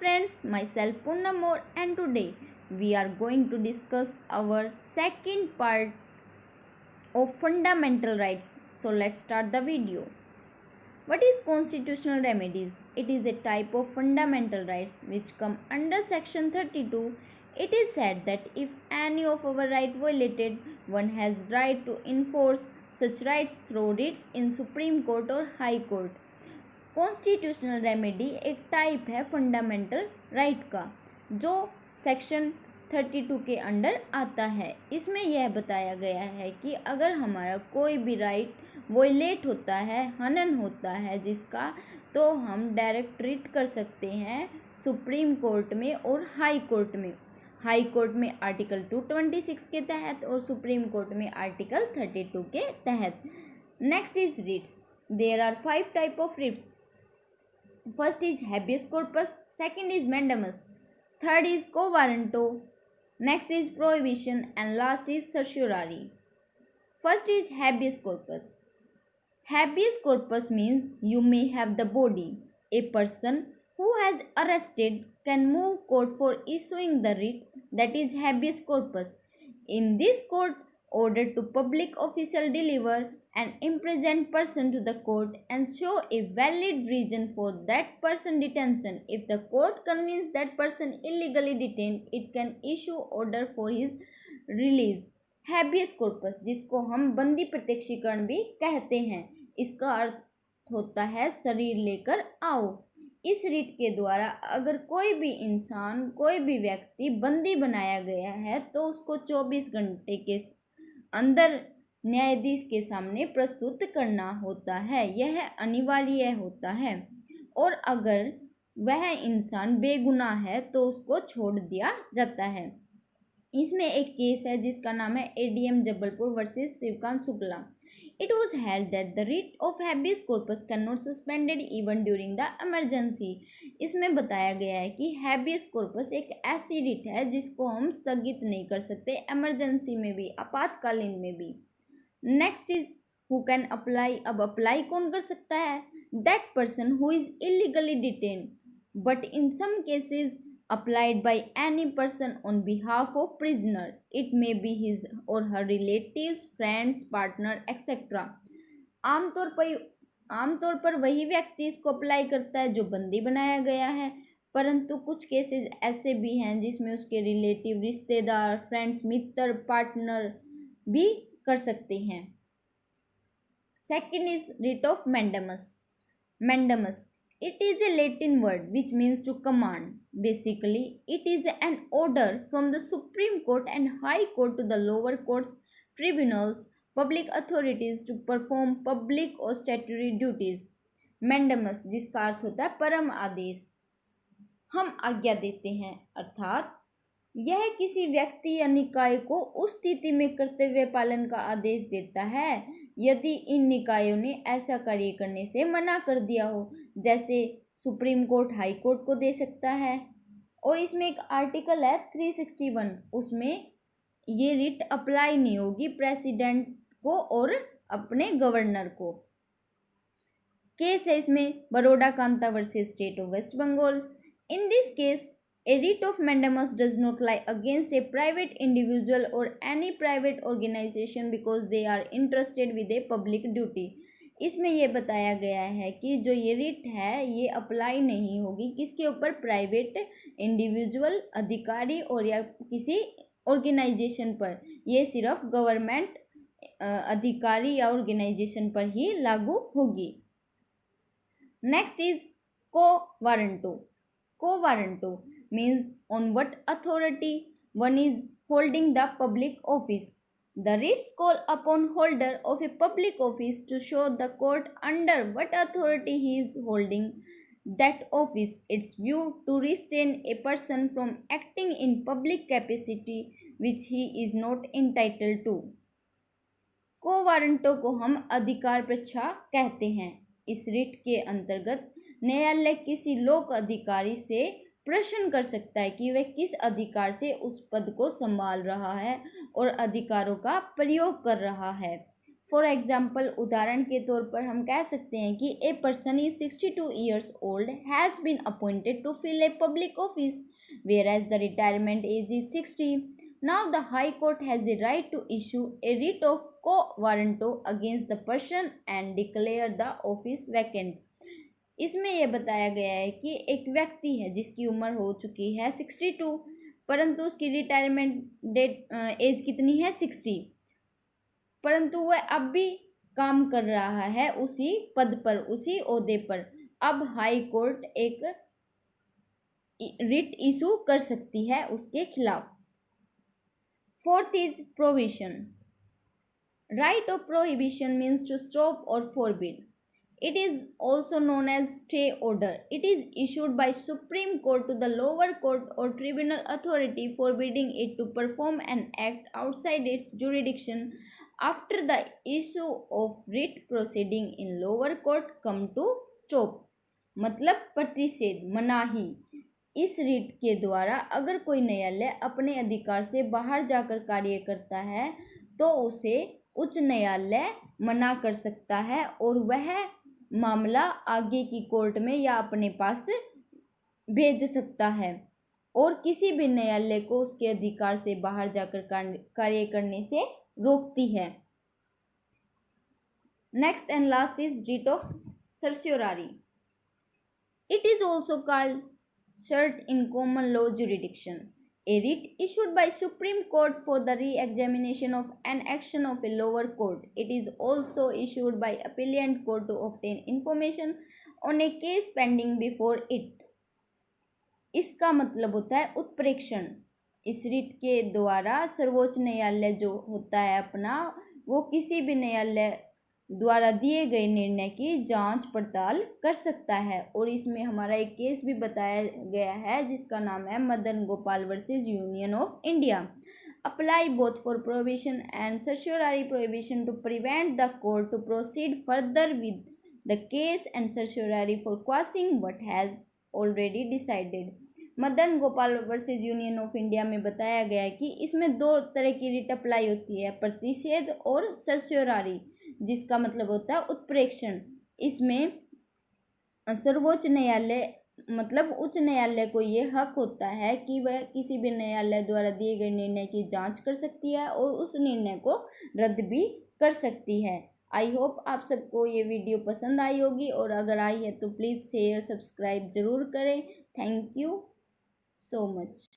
friends, myself Poonam Moore, and today we are going to discuss our second part of fundamental rights. So let's start the video. What is constitutional remedies? It is a type of fundamental rights which come under section 32. It is said that if any of our right violated, one has right to enforce such rights through writs in Supreme Court or High Court. Constitutional remedy एक type है fundamental right का जो section 32 के under आता है। इसमें यह बताया गया है कि अगर हमारा कोई भी राइट वोलेट होता है, हनन होता है जिसका, तो हम डायरेक्ट रिट कर सकते हैं सुप्रीम कोर्ट में और हाई कोर्ट में। हाई कोर्ट में आर्टिकल 226 के तहत और सुप्रीम कोर्ट में आर्टिकल 32 के तहत। Next is writs. There are 5 type of writs. First is habeas corpus, second is mandamus, third is quo warranto, next is prohibition, and last is certiorari. First is habeas corpus. Habeas corpus means you may have the body. A person who has arrested can move court for issuing the writ, that is habeas corpus. In this court, order to public official deliver an imprisoned person to the court and show a valid reason for that person detention. If the court convinces that person illegally detained, it can issue order for his release. Habeas corpus, जिसको हम बंदी प्रत्यक्षीकरण भी कहते हैं, इसका अर्थ होता है शरीर लेकर आओ। इस रिट के द्वारा अगर कोई भी इंसान, कोई भी व्यक्ति बंदी बनाया गया है तो उसको 24 घंटे के अंदर न्यायाधीश के सामने प्रस्तुत करना होता है। यह अनिवार्य होता है और अगर वह इंसान बेगुनाह है तो उसको छोड़ दिया जाता है। इसमें एक केस है जिसका नाम है ADM Jabalpur versus Shivkant Shukla. It was held that the writ of habeas corpus cannot suspended even during the emergency. इसमें बताया गया है कि habeas corpus एक ऐसी रिट है जिसको हम स्थगित नहीं कर सकते इमरजेंसी में भी, आपातकालीन में भी। Next is who can apply. अब अप्लाई कौन कर सकता है? That person who is illegally detain but in some cases applied by any person on behalf of prisoner. It may be his or her relatives, friends, partner, etc. आमतौर पर वही व्यक्ति इसको अप्लाई करता है जो बंदी बनाया गया है, परंतु कुछ केसेस ऐसे भी हैं जिसमें उसके रिलेटिव, रिश्तेदार, फ्रेंड्स, मित्र, पार्टनर भी कर सकते हैं। Second is writ of mandamus. Mandamus, it is a Latin word which means to command. Basically, it is an order from the Supreme Court and High Court to the lower courts, tribunals, public authorities to perform public or statutory duties. Mandamus, जिसका अर्थ होता है परम आदेश। हम आज्ञा देते हैं, अर्थात यह किसी व्यक्ति या निकाय को उस स्थिति में कर्तव्य पालन का आदेश देता है यदि इन निकायों ने ऐसा कार्य करने से मना कर दिया हो, जैसे सुप्रीम कोर्ट हाई कोर्ट को दे सकता है। और इसमें एक आर्टिकल है 361, उसमें ये रिट अप्लाई नहीं होगी प्रेसिडेंट को और अपने गवर्नर को। केस है इसमें Baroda Kanta versus state of West Bengal. In this case a writ of mandamus does not lie against a private individual or any private organization because they are interested with a public duty. इसमें यह बताया गया है कि जो ये रिट है ये अप्लाई नहीं होगी किसके ऊपर? प्राइवेट इंडिविजुअल, अधिकारी और या किसी ऑर्गेनाइजेशन पर। ये सिर्फ गवर्नमेंट अधिकारी या ऑर्गेनाइजेशन पर ही लागू होगी। नेक्स्ट इज को वारंटो। को warranto means on what authority one is holding the public office. The writs call upon holder of a public office to show the court under what authority he is holding that office. It's viewed to restrain a person from acting in public capacity which he is not entitled to. को warranto को हम अधिकार परीक्षा कहते हैं। इस writ के अंतर्गत न्यायालय किसी लोक अधिकारी से प्रश्न कर सकता है कि वह किस अधिकार से उस पद को संभाल रहा है और अधिकारों का प्रयोग कर रहा है। फॉर एग्जाम्पल, उदाहरण के तौर पर हम कह सकते हैं कि a person is 62 years old has been appointed to fill a public office where age the retirement age is 60. Now the high court has the right to issue a writ of quo warranto against the person and declare the office vacant. इसमें यह बताया गया है कि एक व्यक्ति है जिसकी उम्र हो चुकी है 62, परंतु उसकी रिटायरमेंट डेट एज कितनी है 60, परंतु वह अब भी काम कर रहा है उसी पद पर, उसी ओहदे पर. अब हाई कोर्ट एक रिट इशू कर सकती है उसके खिलाफ. Fourth is prohibition. Right of prohibition means to stop और forbid. It is also known as stay order. It is issued by Supreme Court to the lower court or tribunal authority forbidding it to perform an act outside its jurisdiction after the issue of writ proceeding in lower court come to stop. मतलब प्रतिषेध, मनाही. इस writ के द्वारा अगर कोई न्यायालय अपने अधिकार से बाहर जाकर कार्य करता है तो उसे उच्च न्यायालय मना कर सकता है और वह मामला आगे की कोर्ट में या अपने पास भेज सकता है और किसी भी न्यायालय को उसके अधिकार से बाहर जाकर कार्य करने से रोकती है. Next and last is writ of certiorari. It is also called cert in common law jurisdiction. A writ issued by Supreme Court for the re-examination of an action of a lower court. It is also issued by appellant court to obtain information on a case pending before it. इसका मतलब होता है उत्प्रेक्षण. इस writ के द्वारा सर्वोच्च न्यायालय जो होता है अपना, वो किसी भी न्यायालय द्वारा दिए गए निर्णय की जांच पड़ताल कर सकता है. और इसमें हमारा एक केस भी बताया गया है जिसका नाम है Madan Gopal versus Union of India. Apply both for prohibition and certiorari prohibition to prevent the court to proceed further with the case and certiorari for quashing what has already decided. Madan Gopal versus Union of India में बताया गया है कि इसमें दो तरह की writ apply होती है, प्रतिषेध और सर्स्योरारी, जिसका मतलब होता है उत्प्रेक्षण. इसमें सर्वोच्च न्यायालय मतलब उच्च न्यायालय को ये हक होता है कि वह किसी भी न्यायालय द्वारा दिए गए निर्णय की जांच कर सकती है और उस निर्णय को रद्द भी कर सकती है. आई होप आप सबको ये वीडियो पसंद आई होगी और अगर आई है तो प्लीज़ शेयर सब्सक्राइब ज़रूर करें. Thank you so much.